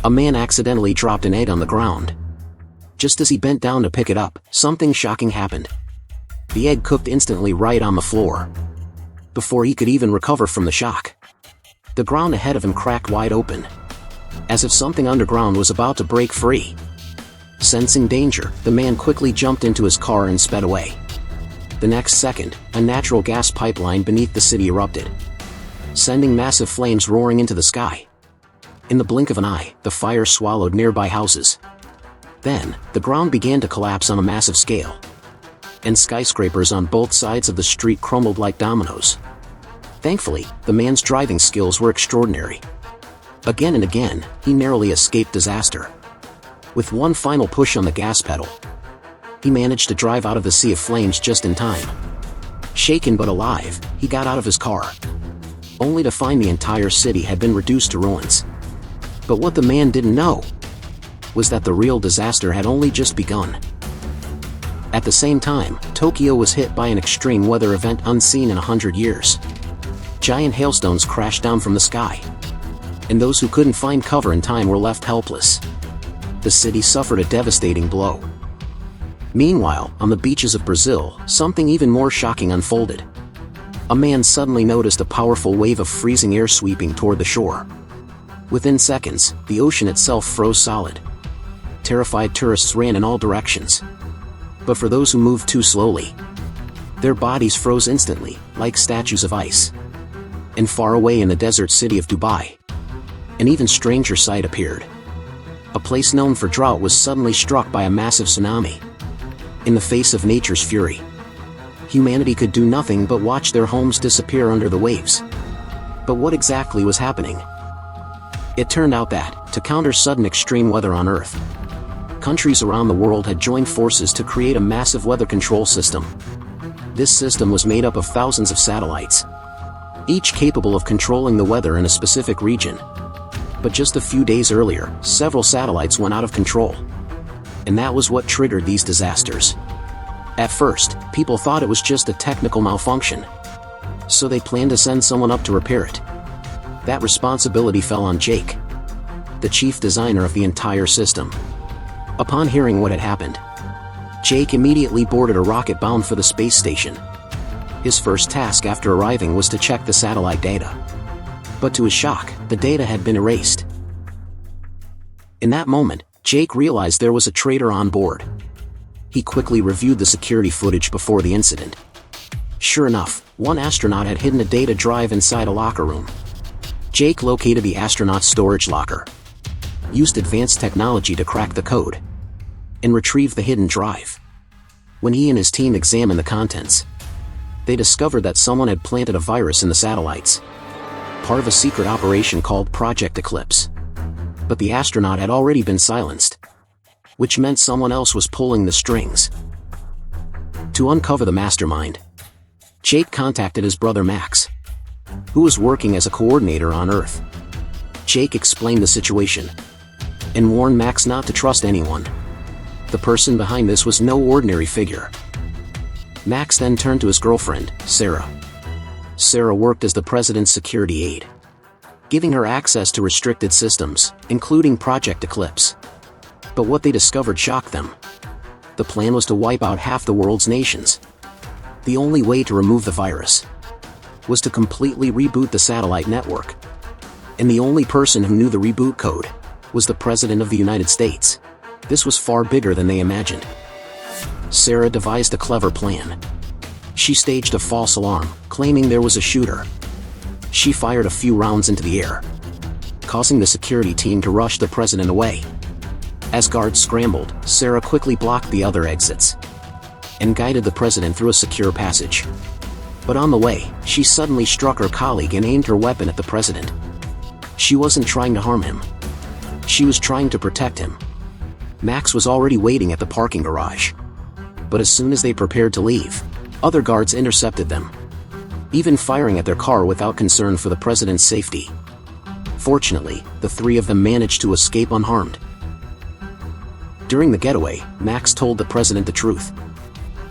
A man accidentally dropped an egg on the ground. Just as he bent down to pick it up, something shocking happened. The egg cooked instantly right on the floor. Before he could even recover from the shock, the ground ahead of him cracked wide open, as if something underground was about to break free. Sensing danger, the man quickly jumped into his car and sped away. The next second, a natural gas pipeline beneath the city erupted, sending massive flames roaring into the sky. In the blink of an eye, the fire swallowed nearby houses. Then, the ground began to collapse on a massive scale, and skyscrapers on both sides of the street crumbled like dominoes. Thankfully, the man's driving skills were extraordinary. Again and again, he narrowly escaped disaster. With one final push on the gas pedal, he managed to drive out of the sea of flames just in time. Shaken but alive, he got out of his car, only to find the entire city had been reduced to ruins. But what the man didn't know was that the real disaster had only just begun. At the same time, Tokyo was hit by an extreme weather event unseen in 100 years. Giant hailstones crashed down from the sky, and those who couldn't find cover in time were left helpless. The city suffered a devastating blow. Meanwhile, on the beaches of Brazil, something even more shocking unfolded. A man suddenly noticed a powerful wave of freezing air sweeping toward the shore. Within seconds, the ocean itself froze solid. Terrified tourists ran in all directions. But for those who moved too slowly, their bodies froze instantly, like statues of ice. And far away in the desert city of Dubai, an even stranger sight appeared. A place known for drought was suddenly struck by a massive tsunami. In the face of nature's fury, humanity could do nothing but watch their homes disappear under the waves. But what exactly was happening? It turned out that, to counter sudden extreme weather on Earth, countries around the world had joined forces to create a massive weather control system. This system was made up of thousands of satellites, each capable of controlling the weather in a specific region. But just a few days earlier, several satellites went out of control. And that was what triggered these disasters. At first, people thought it was just a technical malfunction, so they planned to send someone up to repair it. That responsibility fell on Jake, the chief designer of the entire system. Upon hearing what had happened, Jake immediately boarded a rocket bound for the space station. His first task after arriving was to check the satellite data. But to his shock, the data had been erased. In that moment, Jake realized there was a traitor on board. He quickly reviewed the security footage before the incident. Sure enough, one astronaut had hidden a data drive inside a locker room. Jake located the astronaut's storage locker, used advanced technology to crack the code, and retrieve the hidden drive. When he and his team examined the contents, they discovered that someone had planted a virus in the satellites, part of a secret operation called Project Eclipse. But the astronaut had already been silenced, which meant someone else was pulling the strings. To uncover the mastermind, Jake contacted his brother Max, who was working as a coordinator on Earth. Jake explained the situation, and warned Max not to trust anyone. The person behind this was no ordinary figure. Max then turned to his girlfriend, Sarah. Sarah worked as the president's security aide, giving her access to restricted systems, including Project Eclipse. But what they discovered shocked them. The plan was to wipe out half the world's nations. The only way to remove the virus was to completely reboot the satellite network. And the only person who knew the reboot code was the President of the United States. This was far bigger than they imagined. Sarah devised a clever plan. She staged a false alarm, claiming there was a shooter. She fired a few rounds into the air, causing the security team to rush the president away. As guards scrambled, Sarah quickly blocked the other exits and guided the president through a secure passage. But on the way, she suddenly struck her colleague and aimed her weapon at the president. She wasn't trying to harm him. She was trying to protect him. Max was already waiting at the parking garage. But as soon as they prepared to leave, other guards intercepted them, even firing at their car without concern for the president's safety. Fortunately, the three of them managed to escape unharmed. During the getaway, Max told the president the truth.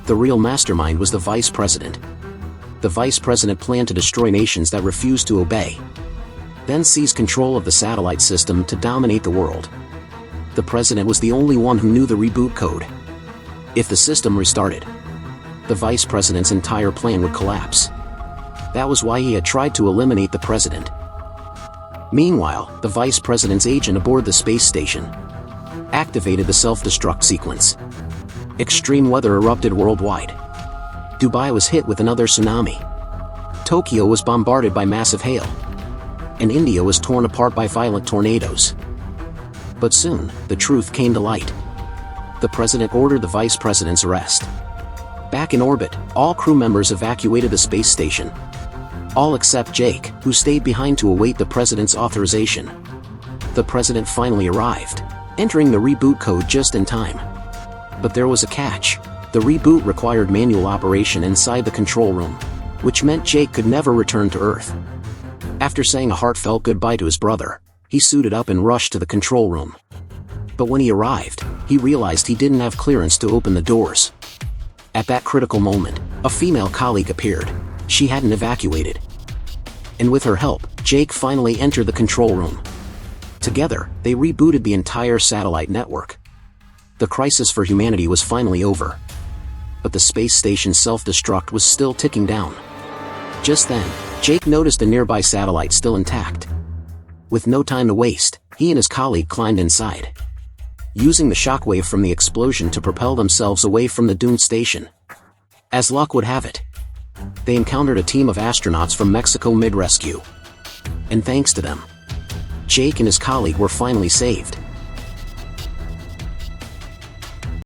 The real mastermind was the vice president. The vice president planned to destroy nations that refused to obey. then seized control of the satellite system to dominate the world. The president was the only one who knew the reboot code. If the system restarted, the vice president's entire plan would collapse. That was why he had tried to eliminate the president. Meanwhile, the vice president's agent aboard the space station activated the self-destruct sequence. Extreme weather erupted worldwide. Dubai was hit with another tsunami. Tokyo was bombarded by massive hail. And India was torn apart by violent tornadoes. But soon, the truth came to light. The president ordered the vice president's arrest. Back in orbit, all crew members evacuated the space station. All except Jake, who stayed behind to await the president's authorization. The president finally arrived, entering the reboot code just in time. But there was a catch. The reboot required manual operation inside the control room, which meant Jake could never return to Earth. After saying a heartfelt goodbye to his brother, he suited up and rushed to the control room. But when he arrived, he realized he didn't have clearance to open the doors. At that critical moment, a female colleague appeared. She hadn't evacuated. And with her help, Jake finally entered the control room. Together, they rebooted the entire satellite network. The crisis for humanity was finally over. But the space station's self-destruct was still ticking down. Just then, Jake noticed a nearby satellite still intact. With no time to waste, he and his colleague climbed inside, using the shockwave from the explosion to propel themselves away from the doomed station. As luck would have it, they encountered a team of astronauts from Mexico mid-rescue. And thanks to them, Jake and his colleague were finally saved.